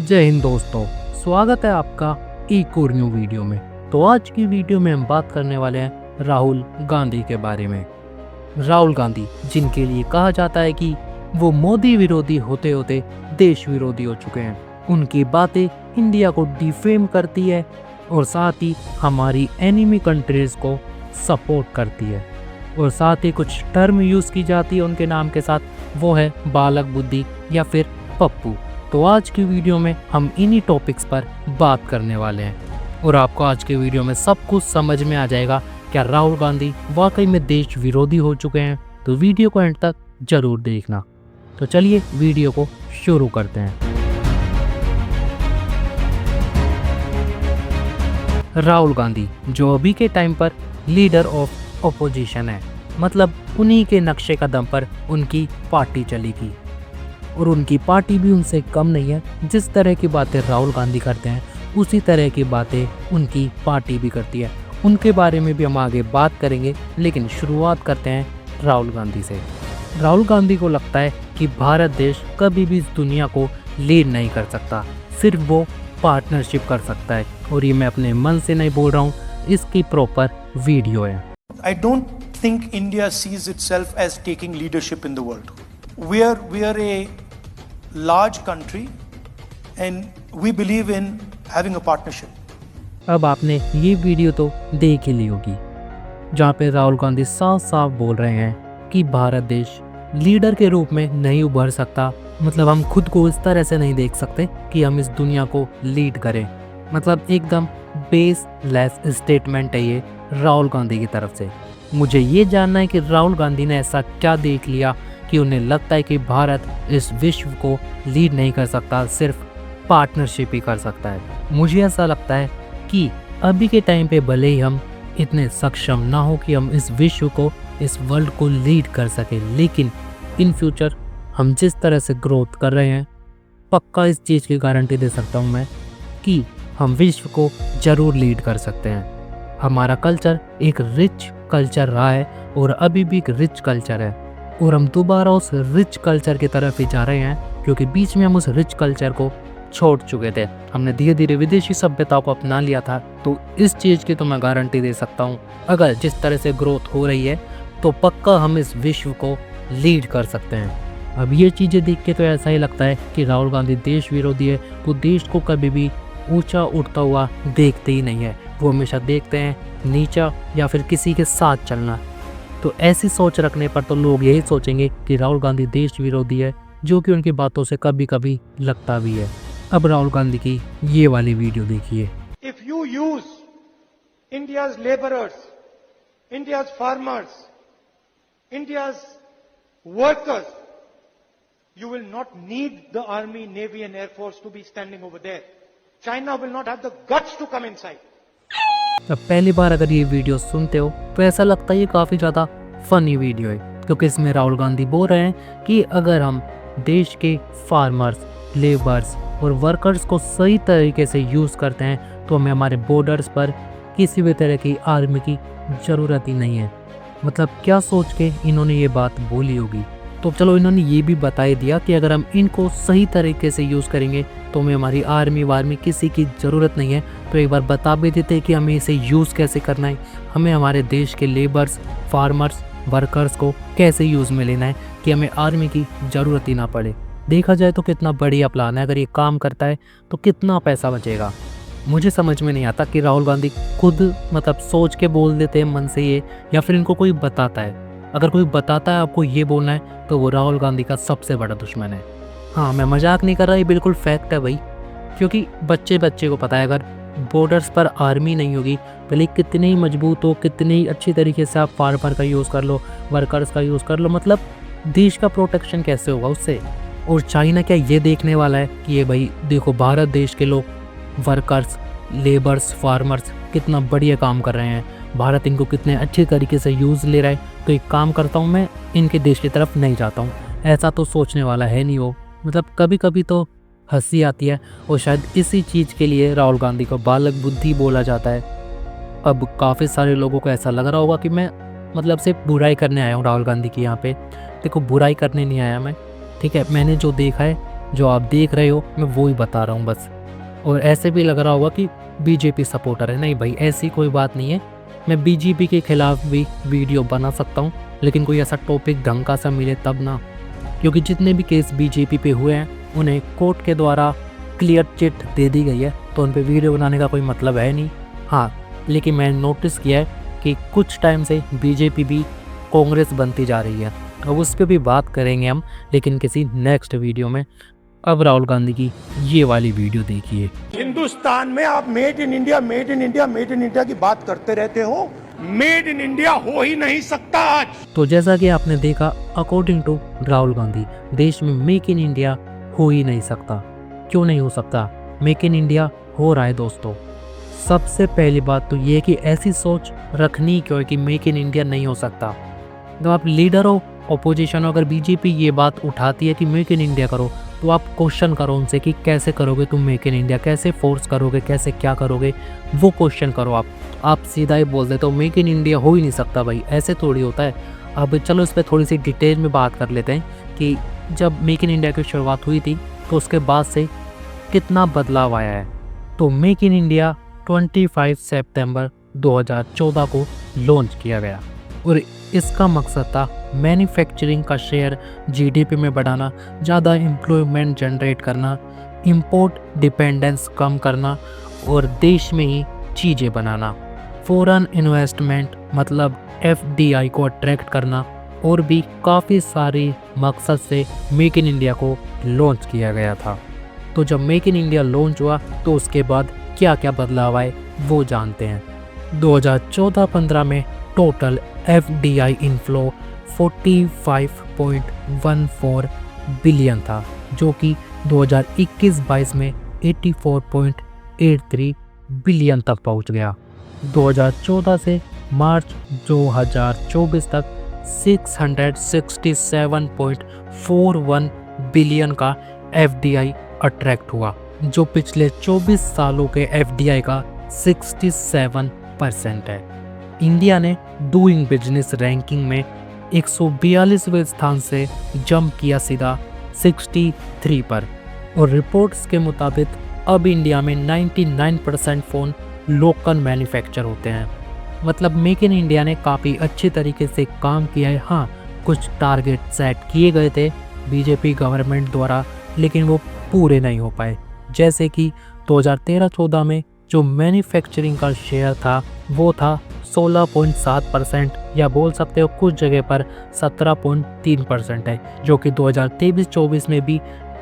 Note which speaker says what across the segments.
Speaker 1: जय हिंद दोस्तों, स्वागत है आपका एक और न्यू वीडियो में। तो आज की वीडियो में हम बात करने वाले हैं राहुल गांधी के बारे में। राहुल गांधी, जिनके लिए कहा जाता है कि वो मोदी विरोधी होते होते देश विरोधी हो चुके हैं। उनकी बातें इंडिया को डिफेम करती है और साथ ही हमारी एनिमी कंट्रीज को सपोर्ट करती है। और साथ ही कुछ टर्म यूज़ की जाती है उनके नाम के साथ, वो है बालक बुद्धि या फिर पप्पू। तो आज की वीडियो में हम इन्हीं टॉपिक्स पर बात करने वाले हैं और आपको आज के वीडियो में सब कुछ समझ में आ जाएगा क्या राहुल गांधी वाकई में देश विरोधी हो चुके हैं। तो वीडियो को एंड तक जरूर देखना। तो चलिए वीडियो को शुरू करते हैं। राहुल गांधी जो अभी के टाइम पर लीडर ऑफ ऑपोजिशन है, मतलब उन्हीं के नक्शे कदम पर उनकी पार्टी चलेगी और उनकी पार्टी भी उनसे कम नहीं है। जिस तरह की बातें राहुल गांधी करते हैं उसी तरह की बातें उनकी पार्टी भी करती है। उनके बारे में भी हम आगे बात करेंगे, लेकिन शुरुआत करते हैं राहुल गांधी से। राहुल गांधी को लगता है कि भारत देश कभी भी इस दुनिया को लीड नहीं कर सकता, सिर्फ वो पार्टनरशिप कर सकता है। और ये मैं अपने मन से नहीं बोल रहा हूँ, इसकी प्रॉपर वीडियो है।
Speaker 2: I don't think India sees itself as taking leadership in the world. We are a large country and we believe in having a partnership.
Speaker 1: अब आपने ये वीडियो तो देख ही ली होगी, जहाँ पे राहुल गांधी साफ साफ बोल रहे हैं कि भारत देश लीडर के रूप में नहीं उभर सकता। मतलब हम खुद को इस तरह से नहीं देख सकते कि हम इस दुनिया को लीड करें। मतलब एकदम बेसलेस स्टेटमेंट है ये राहुल गांधी की तरफ से। मुझे ये जानना है कि राहुल गांधी ने ऐसा क्या देख लिया कि उन्हें लगता है कि भारत इस विश्व को लीड नहीं कर सकता, सिर्फ पार्टनरशिप ही कर सकता है। मुझे ऐसा लगता है कि अभी के टाइम पे भले ही हम इतने सक्षम ना हो कि हम इस विश्व को, इस वर्ल्ड को लीड कर सके, लेकिन इन फ्यूचर हम जिस तरह से ग्रोथ कर रहे हैं, पक्का इस चीज़ की गारंटी दे सकता हूँ मैं कि हम विश्व को ज़रूर लीड कर सकते हैं। हमारा कल्चर एक रिच कल्चर रहा है और अभी भी एक रिच कल्चर है और हम दोबारा उस रिच कल्चर की तरफ ही जा रहे हैं, क्योंकि बीच में हम उस रिच कल्चर को छोड़ चुके थे। हमने धीरे धीरे विदेशी सभ्यताओं को अपना लिया था। तो इस चीज़ की तो मैं गारंटी दे सकता हूँ, अगर जिस तरह से ग्रोथ हो रही है तो पक्का हम इस विश्व को लीड कर सकते हैं। अब ये चीज़ें देख के तो ऐसा ही लगता है कि राहुल गांधी देश विरोधी है। वो देश को कभी भी ऊंचा उठता हुआ देखते ही नहीं है, वो हमेशा देखते हैं नीचा या फिर किसी के साथ चलना। तो ऐसी सोच रखने पर तो लोग यही सोचेंगे कि राहुल गांधी देश विरोधी है, जो कि उनकी बातों से कभी कभी लगता भी है। अब राहुल गांधी की ये वाली वीडियो देखिए।
Speaker 2: If you use India's laborers, India's farmers, India's workers, you will not need the army, navy and air force to be standing over there. China will not have the guts to come inside.
Speaker 1: अब पहली बार अगर ये video सुनते हो तो ऐसा लगता है ये काफ़ी ज़्यादा फनी वीडियो है, क्योंकि इसमें राहुल गांधी बोल रहे हैं कि अगर हम देश के फार्मर्स, लेबर्स और वर्कर्स को सही तरीके से यूज़ करते हैं तो हमें हमारे बॉर्डर्स पर किसी भी तरह की आर्मी की ज़रूरत ही नहीं है। मतलब क्या सोच के इन्होंने ये बात बोली होगी। तो चलो, इन्होंने ये भी बता ही दिया कि अगर हम इनको सही तरीके से यूज़ करेंगे तो हमें हमारी आर्मी वार्मी किसी की ज़रूरत नहीं है। तो एक बार बता भी देते कि हमें इसे यूज़ कैसे करना है, हमें हमारे देश के लेबर्स, फार्मर्स, वर्कर्स को कैसे यूज़ में लेना है कि हमें आर्मी की ज़रूरत ही ना पड़े। देखा जाए तो कितना बढ़िया प्लान है। अगर ये काम करता है तो कितना पैसा बचेगा। मुझे समझ में नहीं आता कि राहुल गांधी खुद मतलब सोच के बोल देते हैं मन से ये, या फिर इनको कोई बताता है। अगर कोई बताता है आपको ये बोलना है तो वो राहुल गांधी का सबसे बड़ा दुश्मन है। हाँ, मैं मजाक नहीं कर रहा, ये बिल्कुल फैक्ट है भाई। क्योंकि बच्चे को पता है अगर बॉर्डर्स पर आर्मी नहीं होगी, भले कितने ही मजबूत हो, कितने ही अच्छी तरीके से आप फार्मर का यूज़ कर लो, वर्कर्स का यूज़ कर लो, मतलब देश का प्रोटेक्शन कैसे होगा उससे। और चाइना क्या ये देखने वाला है कि ये भाई देखो भारत देश के लोग, वर्कर्स, लेबर्स, फार्मर्स कितना बढ़िया काम कर रहे हैं, भारत इनको कितने अच्छे तरीके से यूज़ ले रहा है, तो एक काम करता हूँ मैं इनके देश की तरफ नहीं जाता हूँ। ऐसा तो सोचने वाला है नहीं वो। मतलब कभी कभी तो हंसी आती है और शायद इसी चीज़ के लिए राहुल गांधी को बालक बुद्धि बोला जाता है। अब काफ़ी सारे लोगों को ऐसा लग रहा होगा कि मैं मतलब सिर्फ बुराई करने आया हूँ राहुल गांधी की यहाँ पे। देखो, बुराई करने नहीं आया मैं, ठीक है। मैंने जो देखा है जो आप देख रहे हो मैं वो ही बता रहा हूँ बस। और ऐसे भी लग रहा होगा कि बीजेपी सपोर्टर है, नहीं भाई ऐसी कोई बात नहीं है। मैं बीजेपी के खिलाफ भी वीडियो बना सकता हूँ, लेकिन कोई ऐसा टॉपिक ढंग का सा मिले तब ना, क्योंकि जितने भी केस बीजेपी पे हुए हैं उन्हें कोर्ट के द्वारा क्लियर चिट दे दी गई है, तो उन पे वीडियो बनाने का कोई मतलब है नहीं। हाँ, लेकिन मैंने नोटिस किया है कि कुछ टाइम से बीजेपी भी कांग्रेस बनती जा रही है। अब उस पर भी बात करेंगे हम, लेकिन किसी नेक्स्ट वीडियो में। अब राहुल गांधी की ये वाली वीडियो देखिए।
Speaker 2: हिंदुस्तान में आप made in India, made in India, made in India की बात करते रहते हो, मेड इन इंडिया हो ही नहीं सकता आज।
Speaker 1: तो जैसा कि आपने देखा, अकॉर्डिंग टू राहुल गांधी, देश में मेक इन इंडिया हो ही नहीं सकता। क्यों नहीं हो सकता? मेक इन इंडिया हो रहा है दोस्तों। सबसे पहली बात तो ये कि ऐसी सोच रखनी क्यों है कि मेक इन इंडिया नहीं हो सकता। जब आप लीडर हो, अपोजिशन हो, अगर बीजेपी ये बात उठाती है कि मेक इन इंडिया करो, तो आप क्वेश्चन करो उनसे कि कैसे करोगे तुम मेक इन इंडिया, कैसे फोर्स करोगे, कैसे क्या करोगे, वो क्वेश्चन करो आप सीधा ही बोल देते हो मेक इन इंडिया हो ही नहीं सकता। भाई ऐसे थोड़ी होता है। अब चलो इस पर थोड़ी सी डिटेल में बात कर लेते हैं कि जब मेक इन इंडिया की शुरुआत हुई थी तो उसके बाद से कितना बदलाव आया है। तो मेक इन इंडिया 25 सितंबर 2014 को लॉन्च किया गया और इसका मकसद था मैन्युफैक्चरिंग का शेयर जीडीपी में बढ़ाना, ज़्यादा एम्प्लॉयमेंट जनरेट करना, इंपोर्ट डिपेंडेंस कम करना और देश में ही चीज़ें बनाना, फॉरेन इन्वेस्टमेंट मतलब एफडीआई को अट्रैक्ट करना, और भी काफ़ी सारी मकसद से मेक इन इंडिया को लॉन्च किया गया था। तो जब मेक इन इंडिया लॉन्च हुआ तो उसके बाद क्या क्या बदलाव आए वो जानते हैं। 2014-15 में टोटल एफडीआई इनफ्लो 45.14 बिलियन था, जो कि 2021-22 में 84.83 बिलियन तक पहुंच गया। 2014 से मार्च 2024 तक 667.41 बिलियन का एफडीआई अट्रैक्ट हुआ, जो पिछले 24 सालों के एफडीआई का 67% है। इंडिया ने डूइंग बिजनेस रैंकिंग में 142वें स्थान से जंप किया सीधा 63 पर, और रिपोर्ट्स के मुताबिक अब इंडिया में 99% फ़ोन लोकल मैन्युफैक्चर होते हैं। मतलब मेक इन इंडिया ने काफ़ी अच्छे तरीके से काम किया है। हाँ, कुछ टारगेट सेट किए गए थे बीजेपी गवर्नमेंट द्वारा, लेकिन वो पूरे नहीं हो पाए। जैसे कि 2013-14 में जो मैन्युफैक्चरिंग का शेयर था वो था 16.7%, या बोल सकते हो कुछ जगह पर 17.3% है, जो कि 2023-24 में भी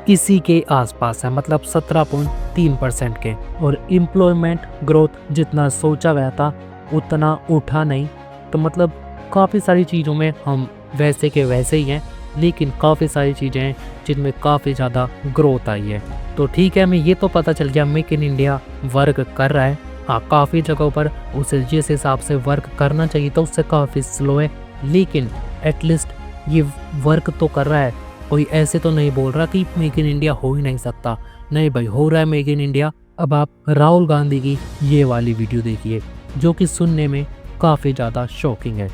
Speaker 1: इसी के आसपास है, मतलब 17.3% के। और एम्प्लॉयमेंट ग्रोथ जितना सोचा गया था उतना उठा नहीं। तो मतलब काफ़ी सारी चीज़ों में हम वैसे के वैसे ही हैं, लेकिन काफ़ी सारी चीज़ें हैं जिनमें काफ़ी ज़्यादा ग्रोथ आई है। तो ठीक है, हमें ये तो पता चल गया मेक इन इंडिया वर्क कर रहा है। हाँ, काफ़ी जगहों पर उसे जिस हिसाब से वर्क करना चाहिए था उससे काफ़ी स्लो है, लेकिन एटलीस्ट ये वर्क तो कर रहा है। कोई ऐसे तो नहीं बोल रहा कि मेक इन इंडिया हो ही नहीं सकता। नहीं भाई, हो रहा है मेक इन इंडिया। अब आप राहुल गांधी की ये वाली वीडियो देखिए, जो कि सुनने में काफ़ी ज़्यादा शॉकिंग है।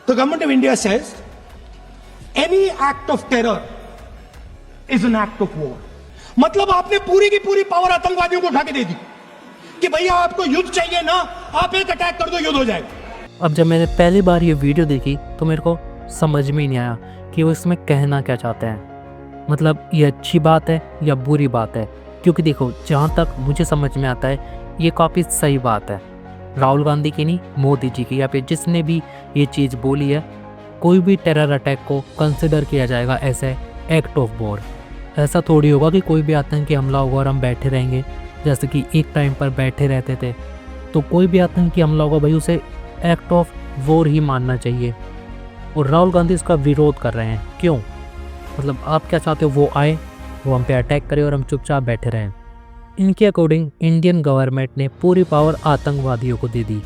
Speaker 2: The government of India says any act of terror is an act of war. मतलब आपने पूरी की पूरी पावर आतंकवादियों को उठा के दे दी कि भैया आपको युद्ध चाहिए ना, आप एक अटैक कर दो, युद्ध हो जाएगा।
Speaker 1: अब जब मैंने पहली बार ये वीडियो देखी तो मेरे को समझ में ही नहीं आया कि वो इसमें कहना क्या चाहते हैं। मतलब ये अच्छी बात है या बुरी बात है, क्योंकि देखो जहाँ तक मुझे समझ में आता है ये काफ़ी सही बात है। राहुल गांधी की नहीं, मोदी जी की, या फिर जिसने भी ये चीज़ बोली है, कोई भी टेरर अटैक को कंसिडर किया जाएगा as a act of war. ऐसा थोड़ी होगा कि कोई भी आतंकी हमला होगा और हम बैठे रहेंगे, जैसे कि एक टाइम पर बैठे रहते थे। तो कोई भी आतंकी हमला होगा भाई, उसे एक्ट ऑफ वॉर ही मानना चाहिए। और राहुल गांधी इसका विरोध कर रहे हैं, क्यों? मतलब आप क्या चाहते हो, वो आए, वो हम पे अटैक करे और हम चुपचाप बैठे रहें? इनके अकॉर्डिंग इंडियन गवर्नमेंट ने पूरी पावर आतंकवादियों को दे दी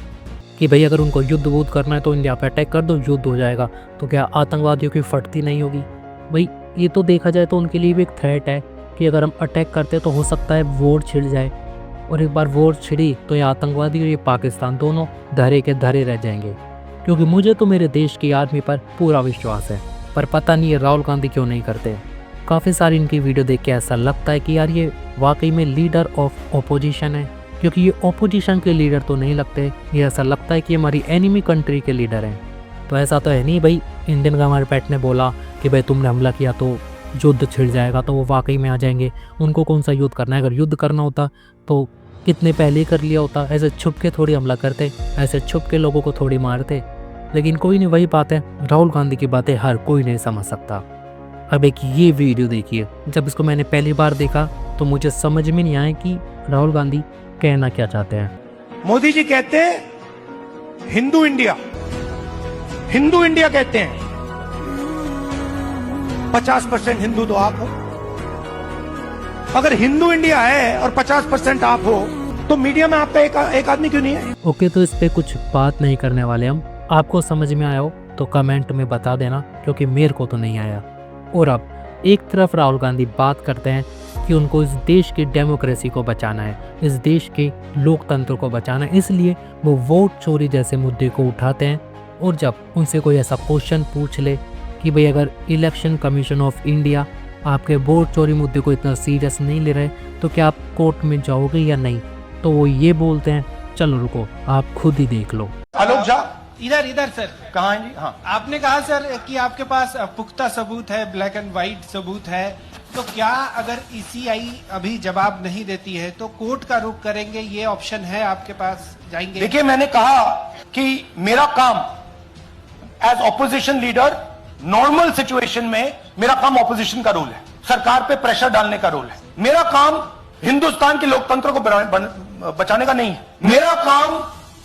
Speaker 1: कि भाई अगर उनको युद्ध वुद्ध करना है तो इंडिया पे अटैक कर दो, युद्ध हो जाएगा। तो क्या आतंकवादियों की फटती नहीं होगी? भाई ये तो देखा जाए तो उनके लिए भी एक थ्रेट है कि अगर हम अटैक करते तो हो सकता है वॉर छिड़ जाए, और एक बार वॉर छिड़ी तो ये आतंकवादी और ये पाकिस्तान दोनों धरे के धरे रह जाएंगे। क्योंकि मुझे तो मेरे देश की आर्मी पर पूरा विश्वास है, पर पता नहीं है राहुल गांधी क्यों नहीं करते। काफ़ी सारी इनकी वीडियो देख के ऐसा लगता है कि यार ये वाकई में लीडर ऑफ ओपोजिशन है, क्योंकि ये ओपोजिशन के लीडर तो नहीं लगते, ये ऐसा लगता है कि हमारी एनिमी कंट्री के लीडर हैं। तो ऐसा तो है नहीं भाई, इंडियन गवर्नमेंट पैट ने बोला कि भाई तुमने हमला किया तो युद्ध छिड़ जाएगा, तो वो वाकई में आ जाएंगे। उनको कौन सा युद्ध करना है? अगर युद्ध करना होता तो कितने पहले ही कर लिया होता। ऐसे छुप के थोड़ी हमला करते, ऐसे छुप के लोगों को थोड़ी मारते। लेकिन कोई नहीं, वही बात है, राहुल गांधी की बातें हर कोई नहीं समझ सकता। अब एक ये वीडियो देखिए, जब इसको मैंने पहली बार देखा तो मुझे समझ में नहीं आया कि राहुल गांधी कहना क्या चाहते हैं।
Speaker 2: मोदी जी कहते हैं हिंदू इंडिया, हिंदू इंडिया कहते हैं। 50% हिंदू तो आप हो। अगर हिंदू इंडिया है और 50% आप हो तो मीडिया में आपका एक आदमी क्यों नहीं है?
Speaker 1: ओके, तो इस पे कुछ बात नहीं करने वाले हम। आपको समझ में आया हो तो कमेंट में बता देना, क्योंकि मेरे को तो नहीं आया। और अब एक तरफ राहुल गांधी बात करते हैं कि उनको इस देश की डेमोक्रेसी को बचाना है, इस देश के लोकतंत्र को बचाना है, इसलिए वो वोट चोरी जैसे मुद्दे को उठाते हैं। और जब उनसे कोई ऐसा क्वेश्चन पूछ ले कि भाई अगर इलेक्शन कमीशन ऑफ इंडिया आपके वोट चोरी मुद्दे को इतना सीरियस नहीं ले रहे तो क्या आप कोर्ट में जाओगे या नहीं, तो वो ये बोलते हैं, चलो रुको आप खुद ही देख लो।
Speaker 2: आलोक झा
Speaker 3: इधर सर।
Speaker 2: कहाँ है जी? हाँ,
Speaker 3: आपने कहा सर कि आपके पास पुख्ता सबूत है, ब्लैक एंड व्हाइट सबूत है, तो क्या अगर ईसीआई अभी जवाब नहीं देती है तो कोर्ट का रुख करेंगे? ये ऑप्शन है आपके पास, जाएंगे?
Speaker 2: देखिए मैंने कहा कि मेरा काम as opposition leader normal situation में मेरा काम ऑपोजिशन का रोल है, सरकार पे प्रेशर डालने का रोल है। मेरा काम हिंदुस्तान के लोकतंत्र को बचाने का नहीं है। मेरा काम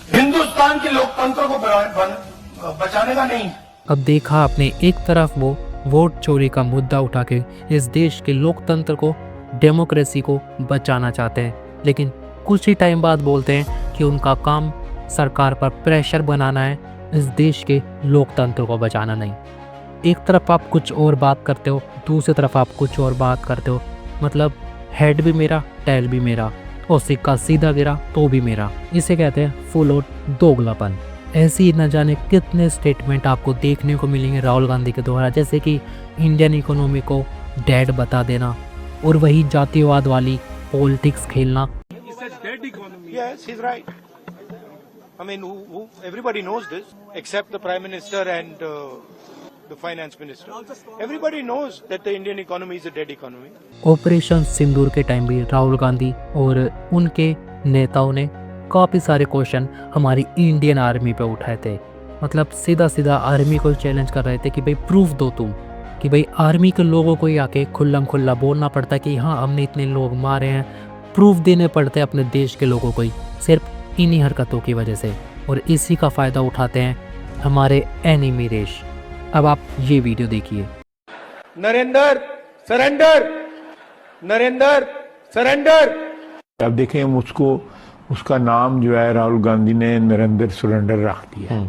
Speaker 2: हिंदुस्तान के लोकतंत्र को बचाने का नहीं है।
Speaker 1: अब देखा आपने, एक तरफ वो वोट चोरी का मुद्दा उठा के इस देश के लोकतंत्र को, डेमोक्रेसी को बचाना चाहते हैं, लेकिन कुछ ही टाइम बाद बोलते हैं कि उनका काम सरकार पर प्रेशर बनाना है, इस देश के लोकतंत्र को बचाना नहीं। एक तरफ आप कुछ और बात करते हो, दूसरी तरफ आप कुछ और बात करते हो। मतलब हेड भी मेरा, टेल भी मेरा, और सिक्का सीधा गिरा तो भी मेरा। इसे कहते हैं फुल और दोगलापन। ऐसे ही न जाने कितने स्टेटमेंट आपको देखने को मिलेंगे राहुल गांधी के द्वारा, जैसे कि इंडियन इकोनॉमी को डेड बता देना और वही जातिवाद वाली पॉलिटिक्स खेलना।
Speaker 2: Yes, he's right. I mean, everybody knows this, except the Prime Minister and the Finance Minister. Everybody knows that the Indian economy is a dead economy.
Speaker 1: Operation Sindoor के time भी राहुल गांधी और उनके नेताओं ने काफ़ी सारे क्वेश्चन हमारी इंडियन आर्मी पे उठाए थे। मतलब सीधा सीधा आर्मी को चैलेंज कर रहे थे कि भाई प्रूफ दो तुम, कि भाई आर्मी के लोगों को ही आके खुल्लम खुल्ला बोलना पड़ता है कि हाँ हमने इतने लोग मारे हैं, प्रूफ देने पड़ते हैं अपने देश के लोगों को ही, सिर्फ इन्हीं हरकतों की वजह से। और इसी का फ़ायदा उठाते हैं हमारे एनिमी देश। अब आप ये वीडियो देखिए।
Speaker 2: Narendra surrender, Narendra surrender.
Speaker 4: अब देखें उसको, उसका नाम जो है राहुल गांधी ने नरेंद्र सरेंडर रख दिया।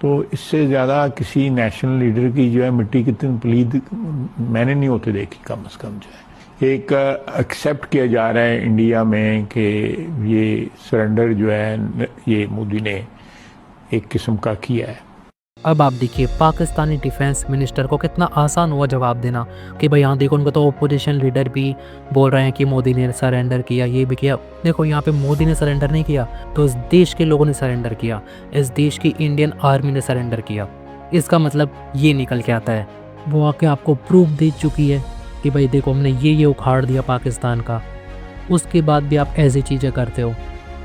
Speaker 4: तो इससे ज़्यादा किसी नेशनल लीडर की जो है मिट्टी कितनी पलीद मैंने नहीं होते देखी, कम से कम जो है एक एक्सेप्ट किया जा रहा है इंडिया में कि ये सरेंडर जो है ये मोदी ने एक किस्म का किया है।
Speaker 1: अब आप देखिए पाकिस्तानी डिफेंस मिनिस्टर को कितना आसान हुआ जवाब देना कि भाई यहाँ देखो, उनको तो ओपोजिशन लीडर भी बोल रहे हैं कि मोदी ने सरेंडर किया, ये भी किया। देखो यहाँ पे मोदी ने सरेंडर नहीं किया, तो इस देश के लोगों ने सरेंडर किया, इस देश की इंडियन आर्मी ने सरेंडर किया। इसका मतलब ये निकल के आता है, वो आके आपको प्रूफ दे चुकी है कि भाई देखो हमने ये उखाड़ दिया पाकिस्तान का। उसके बाद भी आप ऐसी चीज़ें करते हो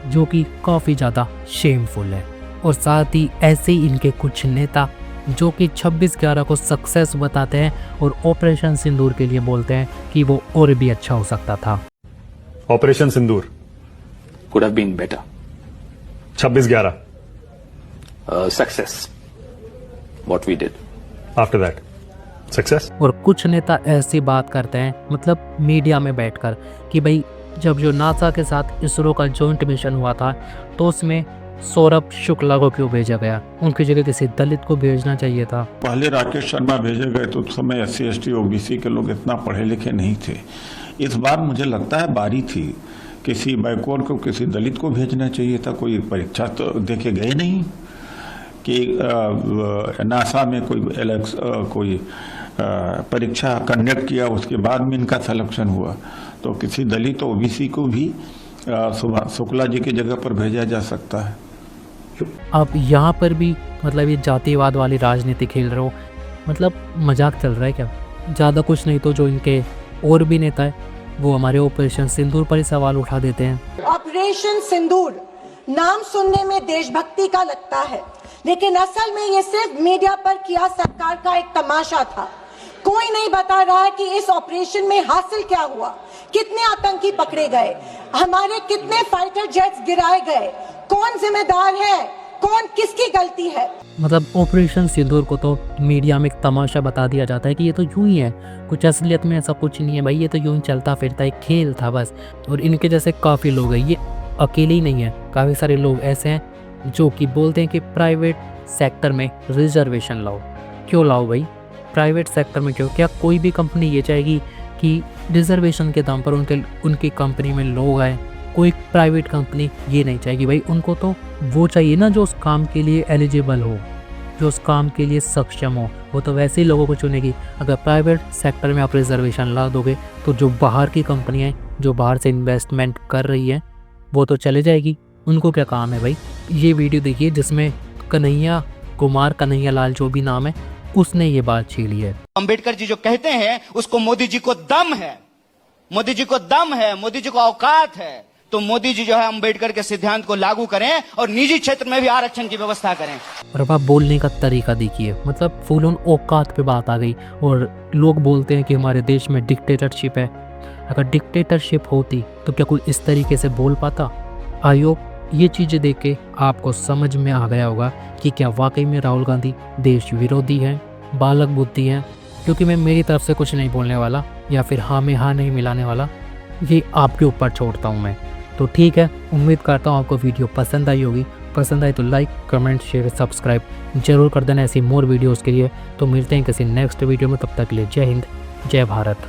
Speaker 1: जो कि काफ़ी ज़्यादा शेमफुल है। और साथ ही ऐसे ही इनके कुछ नेता जो कि 26/11 को सक्सेस बताते हैं और ऑपरेशन सिंदूर के लिए बोलते हैं कि वो और भी अच्छा हो सकता था।
Speaker 5: Operation Sindoor
Speaker 6: could have been better.
Speaker 5: 26/11
Speaker 6: Success. What we did.
Speaker 5: After that success.
Speaker 1: और कुछ नेता ऐसी बात करते हैं, मतलब मीडिया में बैठकर, कि भाई जब जो नासा के साथ इसरो का जॉइंट मिशन हुआ था तो उसमें सौरभ शुक्ला को क्यों भेजा गया, उनकी जगह किसी दलित को भेजना चाहिए था।
Speaker 7: पहले राकेश शर्मा भेजे गए तो उस समय SC ST OBC के लोग इतना पढ़े लिखे नहीं थे। इस बार मुझे लगता है बारी थी किसी बैकवर्ड को, किसी दलित को भेजना चाहिए था। कोई परीक्षा तो देके गए नहीं कि नासा में कोई परीक्षा कंडक्ट किया, उसके बाद में इनका सिलेक्शन हुआ। तो किसी दलित ओबीसी को भी शुक्ला जी की जगह पर भेजा जा सकता है।
Speaker 1: आप यहाँ पर भी मतलब ये जातिवाद वाली राजनीति खेल रहे हो, मतलब मजाक चल रहा है क्या? ज़्यादा कुछ नहीं तो जो इनके और भी नेता है वो हमारे ऑपरेशन सिंदूर पर ही सवाल उठा देते हैं।
Speaker 8: ऑपरेशन सिंदूर नाम सुनने में देशभक्ति का लगता है, लेकिन असल में ये सिर्फ मीडिया पर किया सरकार का एक तमाशा था। कोई नहीं बता रहा है कि इस ऑपरेशन में हासिल क्या हुआ, कितने आतंकी पकड़े गए, हमारे कितने फाइटर जेट्स गिराए गए, कौन जिम्मेदार है, कौन किसकी गलती है।
Speaker 1: मतलब ऑपरेशन सिंदूर को तो मीडिया में एक तमाशा बता दिया जाता है कि ये तो यूं ही है, कुछ असलियत में ऐसा कुछ नहीं है भाई, ये तो यूं ही चलता फिरता एक खेल था बस। और इनके जैसे काफ़ी लोग हैं, ये अकेले ही नहीं है, काफ़ी सारे लोग ऐसे हैं जो कि बोलते हैं कि प्राइवेट सेक्टर में रिजर्वेशन लाओ। क्यों लाओ भाई? प्राइवेट सेक्टर में क्यों? क्या कोई भी कंपनी ये चाहेगी कि रिजर्वेशन के दाम पर उनकी कंपनी में लोग आए? कोई प्राइवेट कंपनी ये नहीं चाहेगी भाई। उनको तो वो चाहिए ना जो उस काम के लिए एलिजिबल हो, जो उस काम के लिए सक्षम हो, वो तो वैसे ही लोगों को चुनेगी। अगर प्राइवेट सेक्टर में आप रिजर्वेशन ला दोगे तो जो बाहर की कंपनियाँ जो बाहर से इन्वेस्टमेंट कर रही है वो तो चले जाएगी। उनको क्या काम है भाई? ये वीडियो देखिए जिसमें कन्हैया लाल जो भी नाम है उसने ये बात छीली है।
Speaker 9: अंबेडकर जी जो कहते हैं उसको मोदी जी को दम है, मोदी जी को दम है, मोदी जी को औकात है, तो मोदी जी जो है अंबेडकर के सिद्धांत को लागू करें और निजी क्षेत्र में भी आरक्षण की व्यवस्था करें।
Speaker 1: और अब आप बोलने का तरीका देखिए, मतलब फुल ऑन औकात पे बात आ गई। और लोग बोलते हैं कि हमारे देश में डिक्टेटरशिप है। अगर डिक्टेटरशिप होती तो क्या कोई इस तरीके से बोल पाता? आयोग ये चीज़ें देख के आपको समझ में आ गया होगा कि क्या वाकई में राहुल गांधी देश विरोधी हैं, बालक बुद्धि हैं। क्योंकि मैं मेरी तरफ से कुछ नहीं बोलने वाला या फिर हाँ में हाँ नहीं मिलाने वाला, ये आपके ऊपर छोड़ता हूँ मैं। तो ठीक है, उम्मीद करता हूँ आपको वीडियो पसंद आई होगी। पसंद आई तो लाइक, कमेंट, शेयर, सब्सक्राइब जरूर कर देना ऐसी मोर वीडियोज़ के लिए। तो मिलते हैं किसी नेक्स्ट वीडियो में, तब तक के लिए जय हिंद, जय भारत।